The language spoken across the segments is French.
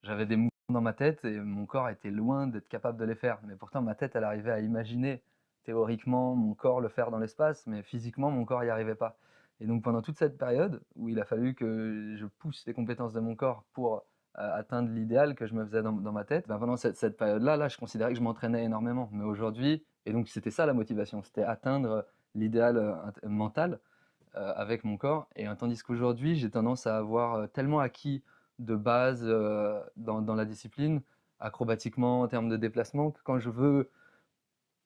J'avais des mouvements dans ma tête et mon corps était loin d'être capable de les faire. Mais pourtant ma tête, elle arrivait à imaginer théoriquement mon corps le faire dans l'espace, mais physiquement mon corps y arrivait pas. Et donc pendant toute cette période où il a fallu que je pousse les compétences de mon corps pour, atteindre l'idéal que je me faisais dans ma tête, ben, pendant cette période-là, je considérais que je m'entraînais énormément. Mais aujourd'hui et donc c'était ça la motivation, c'était atteindre l'idéal, mental, avec mon corps tandis qu'aujourd'hui, j'ai tendance à avoir, tellement acquis de base, dans la discipline, acrobatiquement, en termes de déplacement, que quand je veux,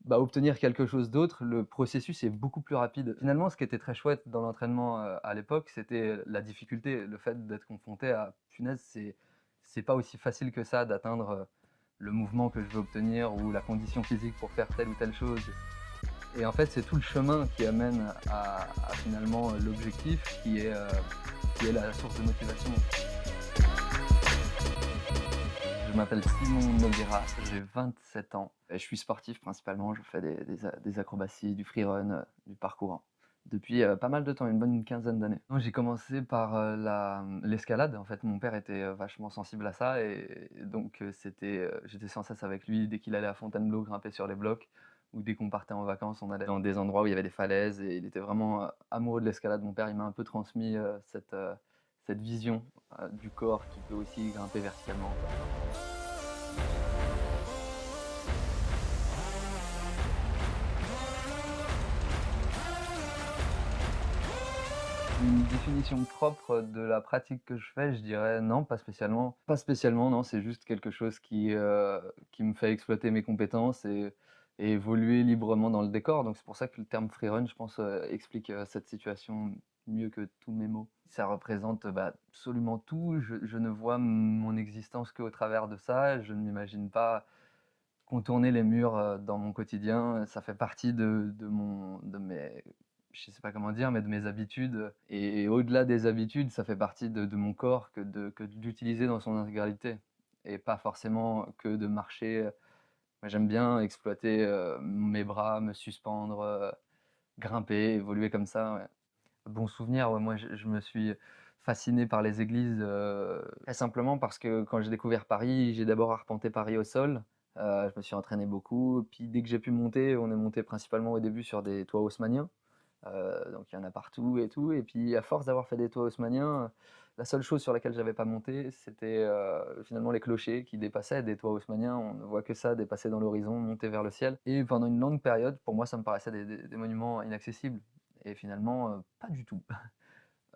bah, obtenir quelque chose d'autre, le processus est beaucoup plus rapide. Finalement, ce qui était très chouette dans l'entraînement, à l'époque, c'était la difficulté, le fait d'être confronté à: «Punaise, c'est pas aussi facile que ça d'atteindre, le mouvement que je veux obtenir ou la condition physique pour faire telle ou telle chose». Et en fait, c'est tout le chemin qui amène à finalement l'objectif qui est la source de motivation. Je m'appelle Simon Noguera, j'ai 27 ans et je suis sportif principalement. Je fais des acrobaties, du freerun, du parcours depuis, pas mal de temps, une bonne quinzaine d'années. Moi, j'ai commencé par, l'escalade. En fait, mon père était, vachement sensible à ça et donc j'étais sans cesse avec lui dès qu'il allait à Fontainebleau grimper sur les blocs ou dès qu'on partait en vacances, on allait dans des endroits où il y avait des falaises et il était vraiment, amoureux de l'escalade. Mon père, il m'a un peu transmis, cette vision, du corps qui peut aussi grimper verticalement, quoi. Une définition propre de la pratique que je fais, je dirais non, pas spécialement. Pas spécialement, non, c'est juste quelque chose qui me fait exploiter mes compétences et évoluer librement dans le décor. Donc c'est pour ça que le terme freerun, je pense, explique, cette situation mieux que tous mes mots. Ça représente, bah, absolument tout. Je ne vois mon existence qu'au travers de ça. Je ne m'imagine pas contourner les murs, dans mon quotidien. Ça fait partie de mes je sais pas comment dire, mais de mes habitudes, et au-delà des habitudes, ça fait partie de mon corps que de l'utiliser dans son intégralité et pas forcément que de marcher, moi j'aime bien exploiter, mes bras, me suspendre, grimper, évoluer comme ça, ouais. Bon souvenir, ouais, moi je me suis fasciné par les églises, très simplement parce que quand j'ai découvert Paris, j'ai d'abord arpenté Paris au sol. Je me suis entraîné beaucoup, puis dès que j'ai pu monter, on est monté principalement au début sur des toits haussmanniens. Donc il y en a partout et tout et puis à force d'avoir fait des toits haussmanniens, la seule chose sur laquelle j'avais pas monté, c'était, finalement les clochers qui dépassaient des toits haussmanniens. On ne voit que ça dépasser dans l'horizon, monter vers le ciel et pendant une longue période, pour moi, ça me paraissait des monuments inaccessibles et finalement, pas du tout.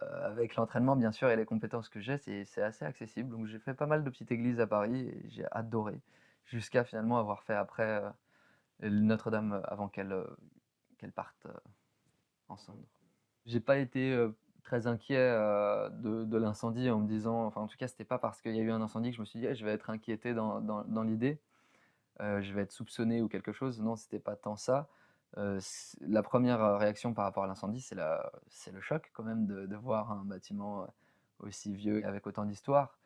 Avec l'entraînement bien sûr et les compétences que j'ai, c'est assez accessible. Donc j'ai fait pas mal de petites églises à Paris et j'ai adoré. Jusqu'à finalement avoir fait après, Notre-Dame avant qu'elle parte, en cendres. J'ai pas été, très inquiet, de l'incendie en me disant enfin en tout cas c'était pas parce qu'il y a eu un incendie que je me suis dit: «Eh je vais être inquiété dans l'idée, je vais être soupçonné ou quelque chose». Non, c'était pas tant ça. C La première réaction par rapport à l'incendie, c'est le choc quand même de voir un bâtiment, aussi vieux avec autant d'histoire,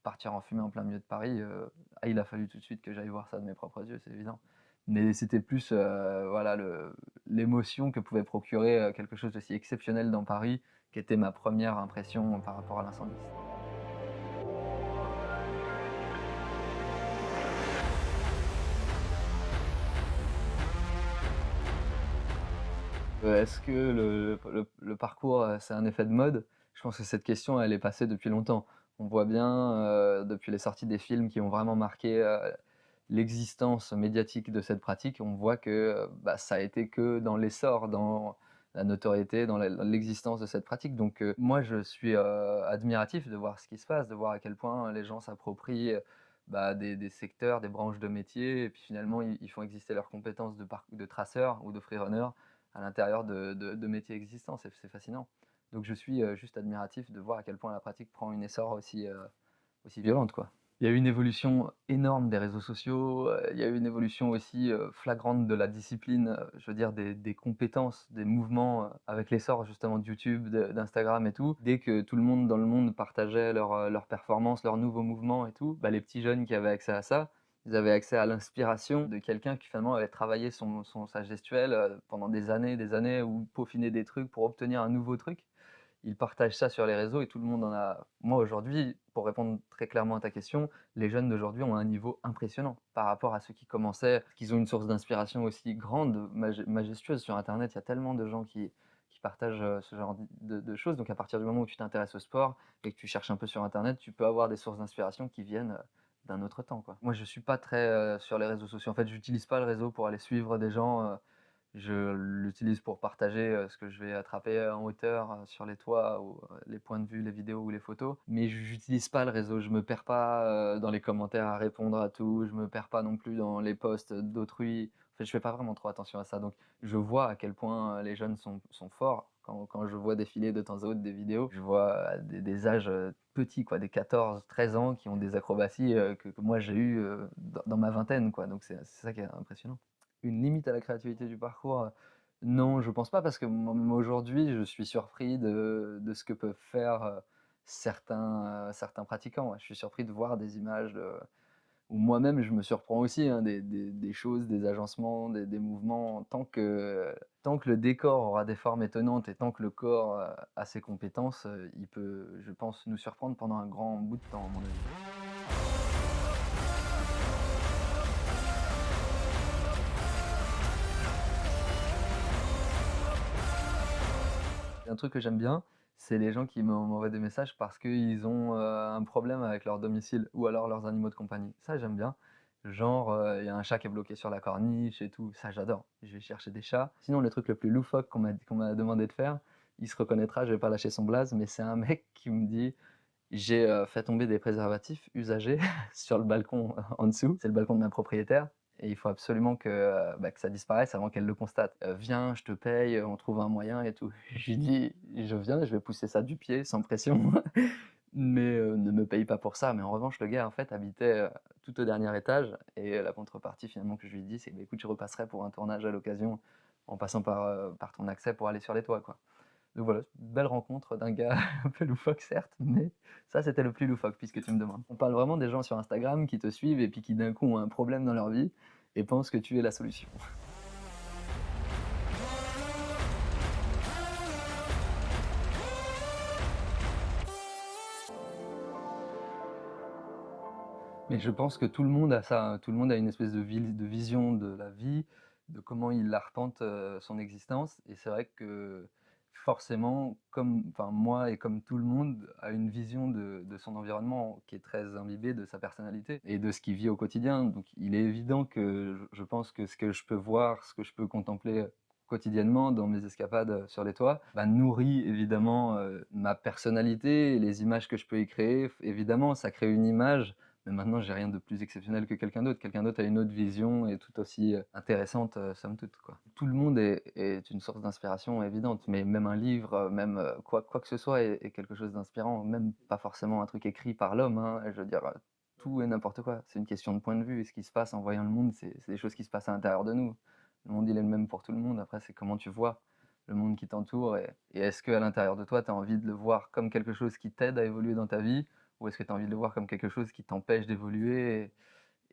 partir en fumée en plein milieu de Paris, il a fallu tout de suite que j'aille voir ça de mes propres yeux, c'est évident. Mais c'était plus, voilà l'émotion que pouvait procurer, quelque chose d'aussi exceptionnel dans Paris, qui était ma première impression par rapport à l'incendie. Est-ce que le parcours, c'est un effet de mode? Je pense que cette question, elle est passée depuis longtemps. On voit bien, depuis les sorties des films qui ont vraiment marqué, l'existence médiatique de cette pratique, on voit que, bah, ça a été que dans l'essor, dans la notoriété, dans l'existence de cette pratique. Donc, moi je suis, admiratif de voir ce qui se passe, de voir à quel point les gens s'approprient, bah, des secteurs, des branches de métiers et puis finalement ils font exister leurs compétences de traceurs ou de free-runner à l'intérieur de métiers existants, c'est fascinant. Donc je suis, juste admiratif de voir à quel point la pratique prend une essor aussi violente, quoi. Il y a eu une évolution énorme des réseaux sociaux, il y a eu une évolution aussi, flagrante de la discipline, je veux dire des compétences, des mouvements, avec l'essor justement de YouTube, d'Instagram et tout. Dès que tout le monde dans le monde partageait leurs performances, leurs nouveaux mouvements et tout, bah, les petits jeunes qui avaient accès à ça, ils avaient accès à l'inspiration de quelqu'un qui finalement avait travaillé sa gestuelle, pendant des années ou peaufiné des trucs pour obtenir un nouveau truc. ils partagent ça sur les réseaux et tout le monde en a moi aujourd'hui, pour répondre très clairement à ta question, les jeunes d'aujourd'hui ont un niveau impressionnant par rapport à ceux qui commençaient, qu'ils ont une source d'inspiration aussi grande, majestueuse sur internet. Il y a tellement de gens qui partagent, ce genre de choses. Donc à partir du moment où tu t'intéresses au sport et que tu cherches un peu sur internet, tu peux avoir des sources d'inspiration qui viennent, d'un autre temps, quoi. Moi, je suis pas très, sur les réseaux sociaux. En fait, j'utilise pas le réseau pour aller suivre des gens, je l'utilise pour partager, ce que je vais attraper en hauteur, sur les toits ou, les points de vue, les vidéos ou les photos. Mais j'utilise pas le réseau. Je me perds pas, dans les commentaires à répondre à tout. Je me perds pas non plus dans les posts d'autrui. En fait, je fais pas vraiment trop attention à ça. Donc je vois à quel point, les jeunes sont forts. Quand je vois défiler de temps à autre des vidéos, je vois, des âges, petits quoi, des 14, 13 ans qui ont des acrobaties, que moi j'ai eues, dans ma vingtaine quoi. Donc c'est ça qui est impressionnant. Une limite à la créativité du parcours? Non, je pense pas parce que même aujourd'hui, je suis surpris de ce que peuvent faire, certains pratiquants, ouais. Je suis surpris de voir des images de ou moi-même je me surprends aussi, hein, des choses, des agencements, des mouvements. Tant que le décor aura des formes étonnantes et tant que le corps, a ses compétences, il peut, je pense, nous surprendre pendant un grand bout de temps, à mon avis. Un truc que j'aime bien, c'est les gens qui m'envoient des messages parce qu'ils ont, un problème avec leur domicile ou alors leurs animaux de compagnie. Ça, j'aime bien. Genre, il y a un chat qui est bloqué sur la corniche et tout, ça j'adore. Je vais chercher des chats. Sinon, le truc le plus loufoque qu'on m'a demandé de faire, il se reconnaîtra, je vais pas lâcher son blaze, mais c'est un mec qui me dit: «J'ai, fait tomber des préservatifs usagés sur le balcon en dessous». C'est le balcon de ma propriétaire et il faut absolument que ça disparaisse avant qu'elle le constate. «Viens, je te paye, on trouve un moyen et tout». Je lui dis: «Je viens, je vais pousser ça du pied sans pression, mais ne me paye pas pour ça». Mais en revanche, le gars, en fait, habitait, tout au dernier étage et la contrepartie finalement que je lui ai dit, c'est: «Bah, écoute, je repasserai pour un tournage à l'occasion en passant par ton accès pour aller sur les toits, quoi». Donc voilà, une belle rencontre d'un gars un peu loufoque certes, mais ça c'était le plus loufoque puisque tu me demandes. On parle vraiment des gens sur Instagram qui te suivent et puis qui d'un coup ont un problème dans leur vie et pensent que tu es la solution. Mais je pense que tout le monde a ça, hein. Tout le monde a une espèce de vision de la vie, de comment il arpente, son existence et c'est vrai que forcément, comme enfin moi et comme tout le monde a une vision de son environnement qui est très imbibée de sa personnalité et de ce qu'il vit au quotidien. Donc il est évident que je pense que ce que je peux voir, ce que je peux contempler quotidiennement dans mes escapades, sur les toits, bah, nourrit évidemment, ma personnalité et les images que je peux y créer. Évidemment, ça crée une image mais maintenant, j'ai rien de plus exceptionnel que quelqu'un d'autre. Quelqu'un d'autre a une autre vision et tout aussi, intéressante, somme toute, quoi. Tout le monde est une source d'inspiration évidente, mais même un livre, même, quoi que ce soit est quelque chose d'inspirant, même pas forcément un truc écrit par l'homme, hein. Je veux dire, tout et n'importe quoi. C'est une question de point de vue et ce qui se passe en voyant le monde, c'est des choses qui se passent à l'intérieur de nous. Le monde, il est le même pour tout le monde. Après, c'est comment tu vois le monde qui t'entoure et est-ce qu'à l'intérieur de toi, tu as envie de le voir comme quelque chose qui t'aide à évoluer dans ta vie ou est-ce que tu as envie de le voir comme quelque chose qui t'empêche d'évoluer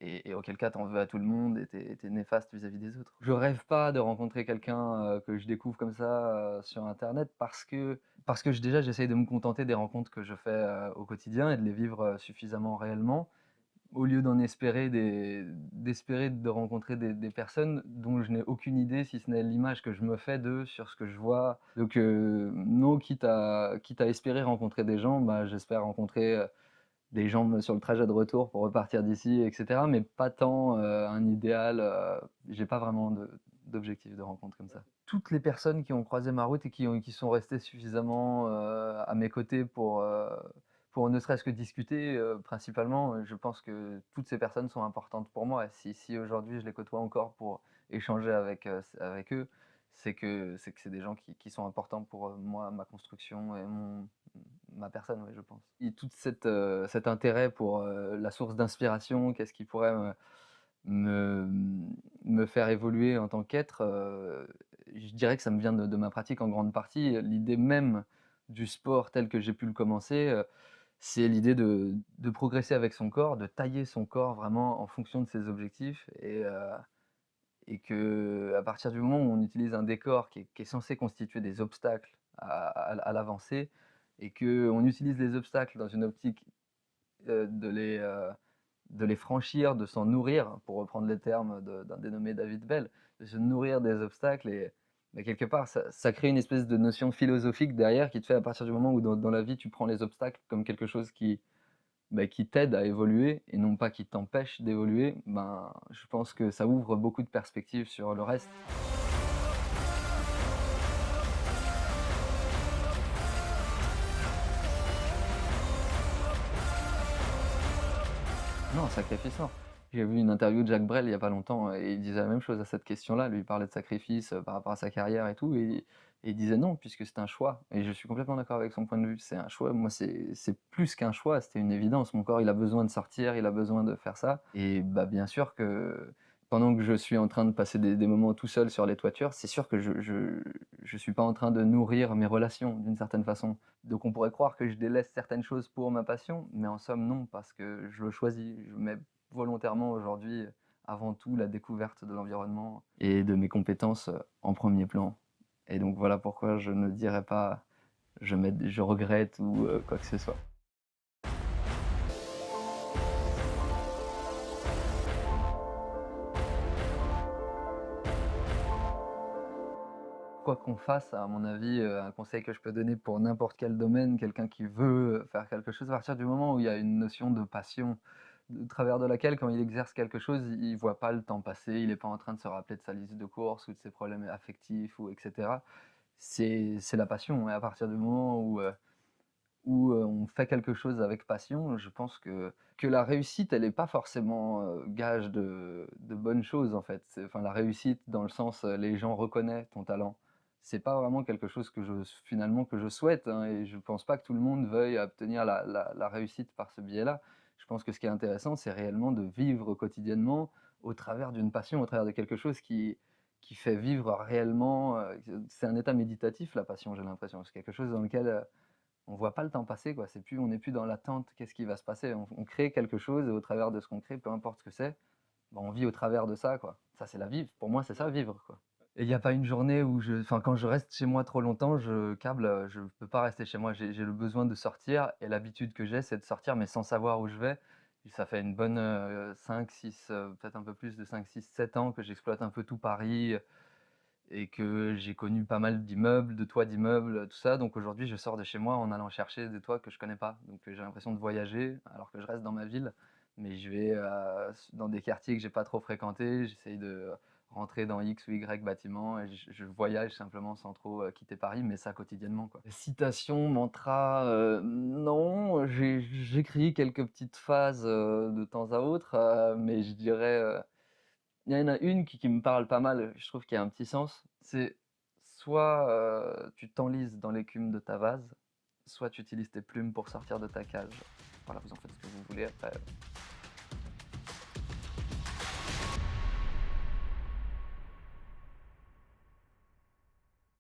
et auquel cas tu en veux à tout le monde et tu es néfaste vis-à-vis des autres? Je rêve pas de rencontrer quelqu'un, que je découvre comme ça, sur internet parce que déjà j'essaye de me contenter des rencontres que je fais, au quotidien et de les vivre, suffisamment réellement au lieu d'espérer de rencontrer des personnes dont je n'ai aucune idée, si ce n'est l'image que je me fais d'eux sur ce que je vois. Donc non, quitte à espérer rencontrer des gens, bah, j'espère rencontrer, des gens sur le trajet de retour pour repartir d'ici et cetera, mais pas tant, un idéal, j'ai pas vraiment d'objectif de rencontre comme ça. Toutes les personnes qui ont croisé ma route et qui sont restées suffisamment, à mes côtés pour ne serait-ce que discuter, principalement, je pense que toutes ces personnes sont importantes pour moi et si aujourd'hui je les côtoie encore pour échanger avec eux, c'est que c'est des gens qui sont importants pour, moi, ma construction et ma personne, ouais, je pense. Et toute cet intérêt pour, la source d'inspiration, qu'est-ce qui pourrait me me faire évoluer en tant qu'être, je dirais que ça me vient de ma pratique en grande partie. L'idée même du sport tel que j'ai pu le commencer, c'est l'idée de progresser avec son corps, de tailler son corps vraiment en fonction de ses objectifs et qu'à partir du moment où on utilise un décor qui est censé constituer des obstacles à l'avancée et qu'on utilise les obstacles dans une optique, de les franchir, de s'en nourrir, pour reprendre les termes d'un dénommé David Bell, de se nourrir des obstacles et bah, quelque part, ça crée une espèce de notion philosophique derrière qui te fait à partir du moment où dans la vie, tu prends les obstacles comme quelque chose qui t'aide à évoluer et non pas qui t'empêche d'évoluer, ben, je pense que ça ouvre beaucoup de perspectives sur le reste. Non, sacrifice, non. J'ai vu une interview de Jacques Brel il y a pas longtemps et il disait la même chose à cette question-là. Lui, il parlait de sacrifice, par rapport à sa carrière et tout et il disait: «Non, puisque c'est un choix» et je suis complètement d'accord avec son point de vue. C'est un choix. Moi, c'est plus qu'un choix, c'était une évidence. Mon corps, il a besoin de sortir, il a besoin de faire ça et bah, bien sûr que pendant que je suis en train de passer des moments tout seul sur les toitures, c'est sûr que je suis pas en train de nourrir mes relations d'une certaine façon. Donc on pourrait croire que je délaisse certaines choses pour ma passion, mais en somme non, parce que je le choisis. Je mets volontairement aujourd'hui avant tout la découverte de l'environnement et de mes compétences en premier plan. Et donc voilà pourquoi je ne dirais pas je regrette ou quoi que ce soit. Quoi qu'on fasse, à mon avis, un conseil que je peux donner pour n'importe quel domaine, quelqu'un qui veut faire quelque chose, à partir du moment où il y a une notion de passion, de travers de laquelle quand il exerce quelque chose, il voit pas le temps passer, il est pas en train de se rappeler de sa liste de courses ou de ses problèmes affectifs ou et cetera. C'est la passion et à partir du moment où on fait quelque chose avec passion, je pense que la réussite, elle est pas forcément, gage de bonnes choses, en fait. Enfin, la réussite dans le sens, les gens reconnaissent ton talent. C'est pas vraiment quelque chose que finalement, que je souhaite, hein et je pense pas que tout le monde veuille obtenir la réussite par ce biais-là. Je pense que ce qui est intéressant, c'est réellement de vivre quotidiennement au travers d'une passion, au travers de quelque chose qui fait vivre réellement, c'est un état méditatif, la passion, j'ai l'impression. C'est quelque chose dans lequel, on voit pas le temps passer, quoi. On n'est plus dans l'attente, qu'est-ce qui va se passer? On crée quelque chose et au travers de ce qu'on crée, peu importe ce que c'est, bah, on vit au travers de ça, quoi. Ça, c'est la vie. Pour moi, c'est ça vivre, quoi. Et il y a pas une journée où enfin, quand je reste chez moi trop longtemps, je câble, je peux pas rester chez moi. J'ai le besoin de sortir et l'habitude que j'ai, c'est de sortir, mais sans savoir où je vais. Et ça fait une bonne, 5-6, peut-être un peu plus de 5-6-7 ans que j'exploite un peu tout Paris, et que j'ai connu pas mal d'immeubles, de toits d'immeubles, tout ça. Donc aujourd'hui, je sors de chez moi en allant chercher des toits que je connais pas. Donc j'ai l'impression de voyager alors que je reste dans ma ville, mais je vais, dans des quartiers que j'ai pas trop fréquentés. J'essaye de rentrer dans X ou Y bâtiments et je voyage simplement sans trop, quitter Paris, mais ça quotidiennement, quoi. Citation, mantra, non, j'écris quelques petites phases, de temps à autre, mais je dirais, il y en a une qui me parle pas mal, je trouve qu'il y a un petit sens. C'est soit, tu t'enlises dans l'écume de ta vase, soit tu utilises tes plumes pour sortir de ta cage. Voilà, vous en faites ce que vous voulez après.